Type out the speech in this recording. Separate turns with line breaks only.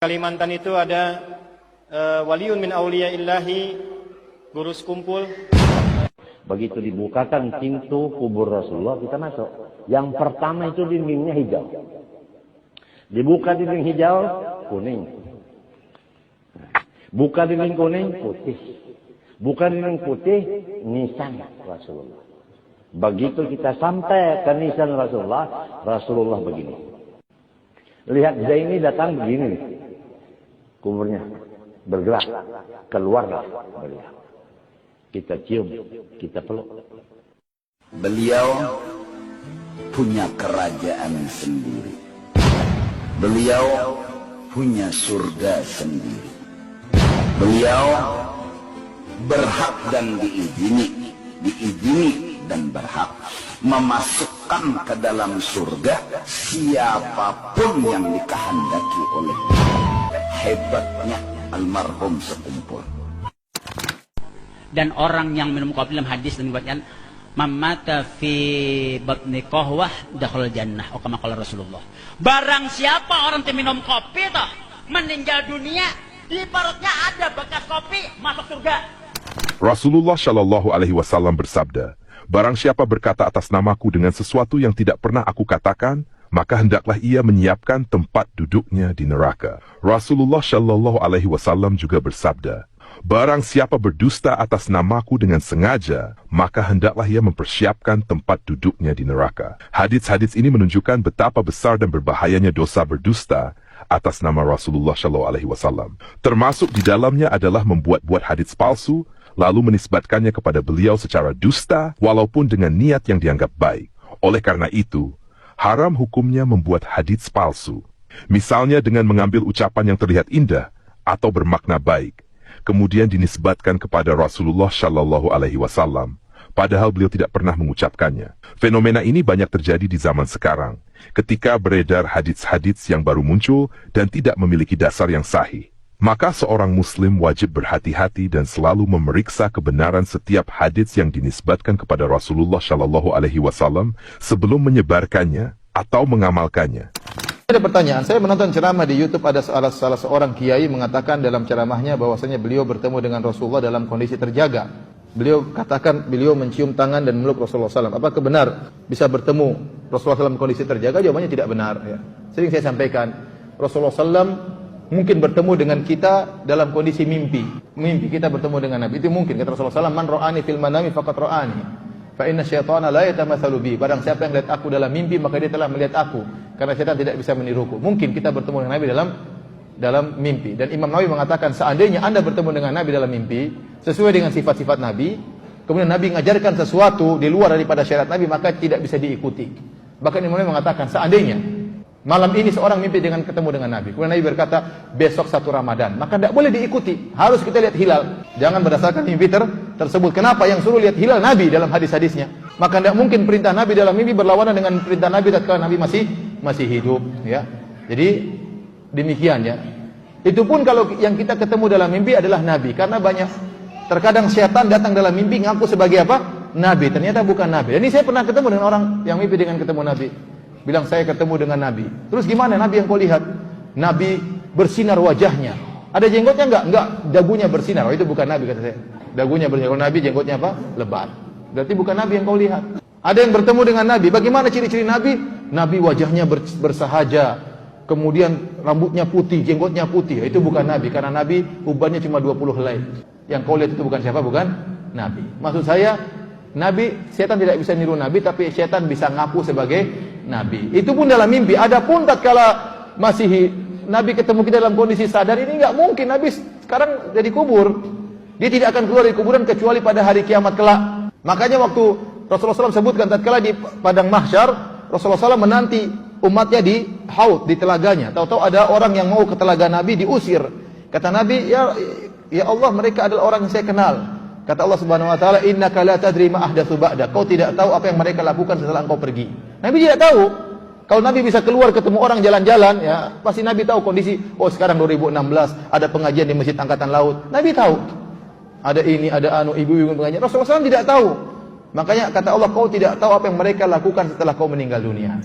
Kalimantan itu ada waliun min auliya illahi, guru sekumpul.
Begitu dibukakan pintu kubur Rasulullah, kita masuk. Yang pertama itu dindingnya hijau. Dibuka dinding hijau, kuning. Buka dinding kuning, putih. Buka dinding putih, nisan Rasulullah. Begitu kita sampai ke nisan Rasulullah, Rasulullah begini. Lihat Zaini datang begini. Kuburnya bergerak, keluarlah beliau. Kita cium, kita peluk.
Beliau punya kerajaan sendiri. Beliau punya surga sendiri. Beliau berhak dan diizini dan berhak memasukkan ke dalam surga siapapun yang dikehendaki oleh hebatnya almarhum sekumpul.
Dan orang yang minum kopi dalam hadis dan diriwayatkan mamata fi batni qahwah dakhala jannah, atau kama qala Rasulullah. Barang siapa orang yang minum kopi toh meninggal dunia, di perutnya ada bekas kopi, masuk surga.
Rasulullah Shallallahu Alaihi Wasallam bersabda, barang siapa berkata atas namaku dengan sesuatu yang tidak pernah aku katakan, maka hendaklah ia menyiapkan tempat duduknya di neraka. Rasulullah Shallallahu Alaihi Wasallam juga bersabda, barang siapa berdusta atas namaku dengan sengaja, maka hendaklah ia mempersiapkan tempat duduknya di neraka. Hadis-hadis ini menunjukkan betapa besar dan berbahayanya dosa berdusta atas nama Rasulullah Shallallahu Alaihi Wasallam. Termasuk di dalamnya adalah membuat-buat hadis palsu, lalu menisbatkannya kepada beliau secara dusta, walaupun dengan niat yang dianggap baik. Oleh karena itu, haram hukumnya membuat hadits palsu. Misalnya dengan mengambil ucapan yang terlihat indah atau bermakna baik, kemudian dinisbatkan kepada Rasulullah Shallallahu Alaihi Wasallam, padahal beliau tidak pernah mengucapkannya. Fenomena ini banyak terjadi di zaman sekarang, ketika beredar hadits-hadits yang baru muncul dan tidak memiliki dasar yang sahih. Maka seorang muslim wajib berhati-hati dan selalu memeriksa kebenaran setiap hadits yang dinisbatkan kepada Rasulullah Shallallahu Alaihi Wasallam sebelum menyebarkannya atau mengamalkannya.
Ada pertanyaan, saya menonton ceramah di YouTube, ada salah seorang kiai mengatakan dalam ceramahnya bahwasanya beliau bertemu dengan Rasulullah dalam kondisi terjaga. Beliau katakan beliau mencium tangan dan meluk Rasulullah SAW. Apakah benar bisa bertemu Rasulullah dalam kondisi terjaga? Jawabannya tidak benar. Ya. Sering saya sampaikan, Rasulullah SAW mungkin bertemu dengan kita dalam kondisi mimpi. Mimpi kita bertemu dengan Nabi, itu mungkin. Kata Rasulullah SAW, man ra'ani fil manami faqad ra'ani. Fa inna syaitana la yatamatsalu bi. Barang siapa yang melihat aku dalam mimpi, maka dia telah melihat aku. Karena syaitan tidak bisa meniruku. Mungkin kita bertemu dengan Nabi dalam mimpi. Dan Imam Nawawi mengatakan, seandainya Anda bertemu dengan Nabi dalam mimpi, sesuai dengan sifat-sifat Nabi, kemudian Nabi mengajarkan sesuatu di luar daripada syariat Nabi, maka tidak bisa diikuti. Bahkan Imam Nawawi mengatakan, seandainya malam ini seorang mimpi dengan ketemu dengan Nabi, kemudian Nabi berkata, besok 1 Ramadan, maka tidak boleh diikuti. Harus kita lihat hilal. Jangan berdasarkan mimpi tersebut. Kenapa? Yang suruh lihat hilal Nabi dalam hadis-hadisnya. Maka tidak mungkin perintah Nabi dalam mimpi berlawanan dengan perintah Nabi tatkala Nabi masih hidup. Ya. Jadi demikian ya. Itu pun kalau yang kita ketemu dalam mimpi adalah Nabi. Karena banyak, terkadang syaitan datang dalam mimpi ngaku sebagai apa? Nabi. Ternyata bukan Nabi. Dan ini saya pernah ketemu dengan orang yang mimpi dengan ketemu Nabi. Bilang saya ketemu dengan Nabi. Terus gimana Nabi yang kau lihat? Nabi bersinar wajahnya. Ada jenggotnya enggak, dagunya bersinar. Oh, itu bukan Nabi kata saya. Dagunya bersinar. Kalau Nabi jenggotnya apa? Lebat. Berarti bukan Nabi yang kau lihat. Ada yang bertemu dengan Nabi. Bagaimana ciri-ciri Nabi? Nabi wajahnya bersahaja. Kemudian rambutnya putih, jenggotnya putih. Itu bukan Nabi. Karena Nabi ubannya cuma 20 helai. Yang kau lihat itu bukan siapa? Bukan Nabi. Maksud saya, Nabi, setan tidak bisa niru Nabi, tapi setan bisa ngaku sebagai Nabi. Itu pun dalam mimpi. Adapun tatkala masih Nabi ketemu kita dalam kondisi sadar, ini enggak mungkin. Nabi sekarang jadi kubur. Dia tidak akan keluar dari kuburan kecuali pada hari kiamat kelak. Makanya waktu Rasulullah SAW sebutkan tatkala di padang mahsyar, Rasulullah SAW menanti umatnya di haud, di telaganya. Tahu-tahu ada orang yang mau ke telaga Nabi, diusir. Kata Nabi, ya Allah, mereka adalah orang yang saya kenal. Kata Allah Subhanahu wa taala, innaka la tadri ma ahdatsu ba'da. Kau tidak tahu apa yang mereka lakukan setelah engkau pergi. Nabi tidak tahu. Kalau Nabi bisa keluar ketemu orang jalan-jalan, ya pasti Nabi tahu kondisi. Oh, sekarang 2016 ada pengajian di Masjid Angkatan Laut. Nabi tahu. Ada ini, ada ibu-ibu pengajian. Rasulullah SAW tidak tahu. Makanya kata Allah, kau tidak tahu apa yang mereka lakukan setelah kau meninggal dunia.